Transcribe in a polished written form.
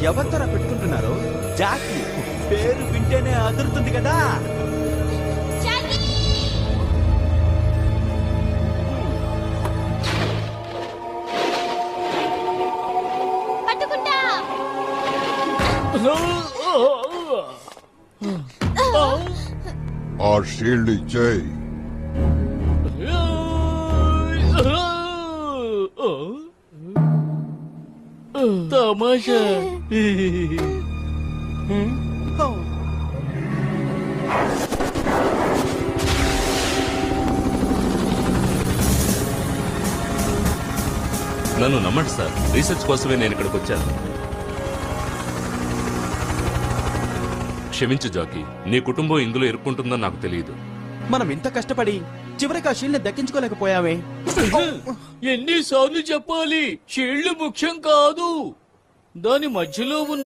ఎవరితోరా పెట్టుకుంటున్నారు? జాకీ పేరు వింటేనే అదురుతుంది కదా. ఆ షీల్డ్ ఇచ్చేయి. తమాషా. నన్ను నమ్మండి సార్, రీసెర్చ్ కోసమే నేను ఇక్కడికి వచ్చాను. క్షమించు జాకీ, నీ కుటుంబం ఇందులో ఇరుక్కుంటుందని నాకు తెలియదు. మనం ఇంత కష్టపడి చివరికి ఆ షీల్డ్ దక్కించుకోలేకపోయావే. ఎన్నిసార్లు చెప్పాలి? షీల్డ్ ముఖ్యం కాదు, దాని మధ్యలో ఉన్న